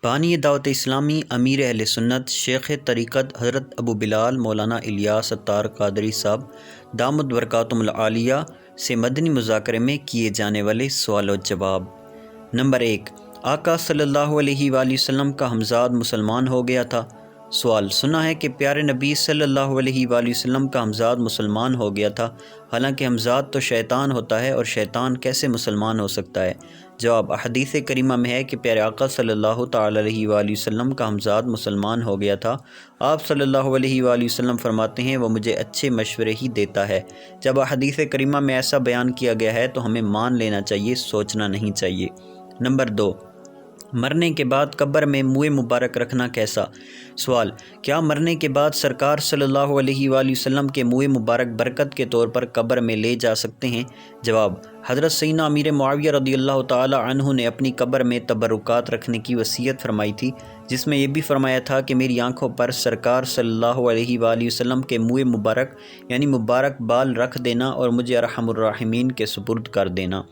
بانی دعوت اسلامی امیر اہل سنت شیخ طریقت حضرت ابو بلال مولانا الیاس اتار قادری صاحب دامت برکاتہم العالیہ سے مدنی مذاکرے میں کیے جانے والے سوال و جواب۔ نمبر 1، آقا صلی اللہ علیہ وآلہ وسلم کا ہمزاد مسلمان ہو گیا تھا۔ سوال، سنا ہے کہ پیارے نبی صلی اللہ علیہ وآلہ وسلم کا ہمزاد مسلمان ہو گیا تھا، حالانکہ ہمزاد تو شیطان ہوتا ہے اور شیطان کیسے مسلمان ہو سکتا ہے؟ جواب، حدیث کریمہ میں ہے کہ پیارے آقا صلی اللہ تعالی علیہ وآلہ وسلم کا ہمزاد مسلمان ہو گیا تھا۔ آپ صلی اللہ علیہ وآلہ وسلم فرماتے ہیں وہ مجھے اچھے مشورے ہی دیتا ہے۔ جب حدیث کریمہ میں ایسا بیان کیا گیا ہے تو ہمیں مان لینا چاہیے، سوچنا نہیں چاہیے۔ نمبر 2، مرنے کے بعد قبر میں منہ مبارک رکھنا کیسا؟ سوال، کیا مرنے کے بعد سرکار صلی اللہ علیہ وآلہ وسلم کے منہ مبارک برکت کے طور پر قبر میں لے جا سکتے ہیں؟ جواب، حضرت سیدنا امیر معاویہ رضی اللہ تعالی عنہ نے اپنی قبر میں تبرکات رکھنے کی وصیت فرمائی تھی، جس میں یہ بھی فرمایا تھا کہ میری آنکھوں پر سرکار صلی اللہ علیہ وآلہ وسلم کے منہ مبارک یعنی مبارک بال رکھ دینا اور مجھے ارحم الراحمین کے سپرد کر دینا۔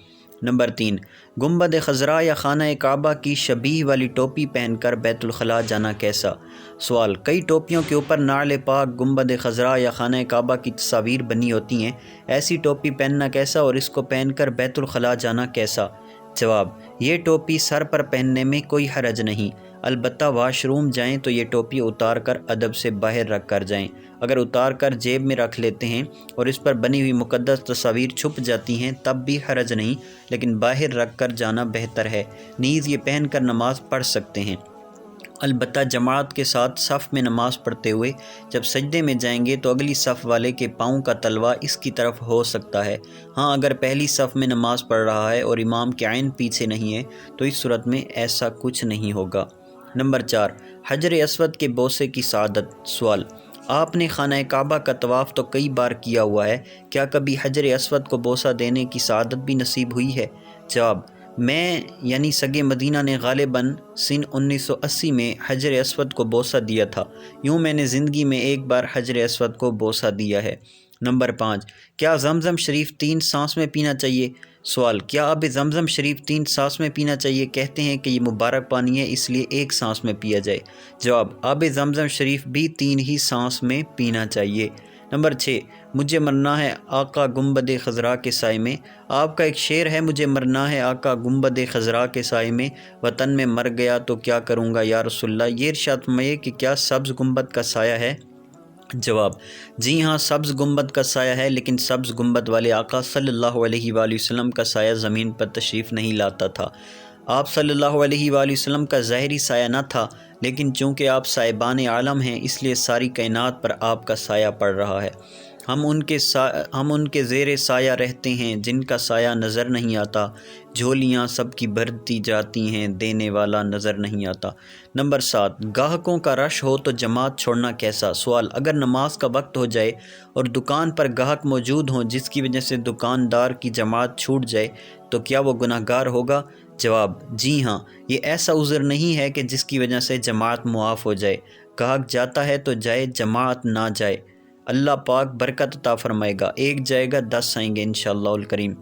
نمبر 3، گنبد خضراء یا خانہ کعبہ کی شبیہ والی ٹوپی پہن کر بیت الخلاء جانا کیسا؟ سوال، کئی ٹوپیوں کے اوپر نعل پاک، گنبد خضراء یا خانہ کعبہ کی تصاویر بنی ہوتی ہیں، ایسی ٹوپی پہننا کیسا اور اس کو پہن کر بیت الخلاء جانا کیسا؟ جواب، یہ ٹوپی سر پر پہننے میں کوئی حرج نہیں، البتہ واش روم جائیں تو یہ ٹوپی اتار کر ادب سے باہر رکھ کر جائیں۔ اگر اتار کر جیب میں رکھ لیتے ہیں اور اس پر بنی ہوئی مقدس تصاویر چھپ جاتی ہیں تب بھی حرج نہیں، لیکن باہر رکھ کر جانا بہتر ہے۔ نیز یہ پہن کر نماز پڑھ سکتے ہیں، البتہ جماعت کے ساتھ صف میں نماز پڑھتے ہوئے جب سجدے میں جائیں گے تو اگلی صف والے کے پاؤں کا تلوا اس کی طرف ہو سکتا ہے۔ ہاں، اگر پہلی صف میں نماز پڑھ رہا ہے اور امام کے عین پیچھے نہیں ہے تو اس صورت میں ایسا کچھ نہیں ہوگا۔ نمبر 4، حجر اسود کے بوسے کی سعادت۔ سوال، آپ نے خانہ کعبہ کا طواف تو کئی بار کیا ہوا ہے، کیا کبھی حجر اسود کو بوسہ دینے کی سعادت بھی نصیب ہوئی ہے؟ جواب، میں یعنی سگے مدینہ نے غالباً سن 1980 میں حجر اسود کو بوسہ دیا تھا، یوں میں نے زندگی میں ایک بار حجر اسود کو بوسہ دیا ہے۔ نمبر 5، کیا زمزم شریف 3 سانس میں پینا چاہیے؟ سوال، کیا آب زمزم شریف 3 سانس میں پینا چاہیے؟ کہتے ہیں کہ یہ مبارک پانی ہے اس لیے 1 سانس میں پیا جائے۔ جواب، آب زمزم شریف بھی 3 ہی سانس میں پینا چاہیے۔ نمبر 6، مجھے مرنا ہے آقا گنبد خضراء کے سائے میں۔ آپ کا ایک شعر ہے، مجھے مرنا ہے آقا گنبد خضراء کے سائے میں، وطن میں مر گیا تو کیا کروں گا یا رسول اللہ۔ یہ ارشاد فرمائیے کہ کیا سبز گنبد کا سایہ ہے؟ جواب، جی ہاں، سبز گنبد کا سایہ ہے، لیکن سبز گنبد والے آقا صلی اللہ علیہ وآلہ وسلم کا سایہ زمین پر تشریف نہیں لاتا تھا۔ آپ صلی اللہ علیہ وآلہ وسلم کا ظاہری سایہ نہ تھا، لیکن چونکہ آپ صاحبان عالم ہیں اس لیے ساری کائنات پر آپ کا سایہ پڑ رہا ہے۔ ہم ان کے زیر سایہ رہتے ہیں جن کا سایہ نظر نہیں آتا، جھولیاں سب کی بھرتی جاتی ہیں، دینے والا نظر نہیں آتا۔ نمبر 7، گاہکوں کا رش ہو تو جماعت چھوڑنا کیسا؟ سوال، اگر نماز کا وقت ہو جائے اور دکان پر گاہک موجود ہوں جس کی وجہ سے دکاندار کی جماعت چھوٹ جائے تو کیا وہ گناہ گار ہوگا؟ جواب، جی ہاں، یہ ایسا عذر نہیں ہے کہ جس کی وجہ سے جماعت معاف ہو جائے۔ گاہک جاتا ہے تو جائے، جماعت نہ جائے، اللہ پاک برکت عطا فرمائے گا، ایک جائے گا 10 آئیں گے انشاءاللہ الکریم۔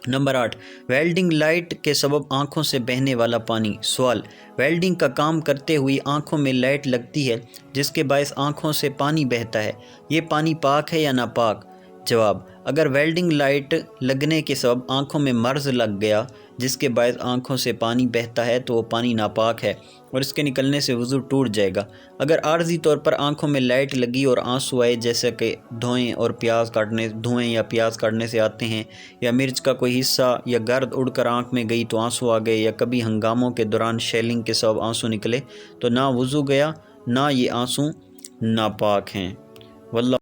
نمبر 8، ویلڈنگ لائٹ کے سبب آنکھوں سے بہنے والا پانی۔ سوال، ویلڈنگ کا کام کرتے ہوئی آنکھوں میں لائٹ لگتی ہے جس کے باعث آنکھوں سے پانی بہتا ہے، یہ پانی پاک ہے یا ناپاک؟ جواب، اگر ویلڈنگ لائٹ لگنے کے سبب آنکھوں میں مرض لگ گیا جس کے باعث آنکھوں سے پانی بہتا ہے تو وہ پانی ناپاک ہے اور اس کے نکلنے سے وضو ٹوٹ جائے گا۔ اگر عارضی طور پر آنکھوں میں لائٹ لگی اور آنسو آئے، جیسے کہ دھوئیں یا پیاز کاٹنے سے آتے ہیں، یا مرچ کا کوئی حصہ یا گرد اڑ کر آنکھ میں گئی تو آنسو آ گئے، یا کبھی ہنگاموں کے دوران شیلنگ کے سبب آنسو نکلے، تو نہ وضو گیا نہ یہ آنسو ناپاک ہیں۔ واللہ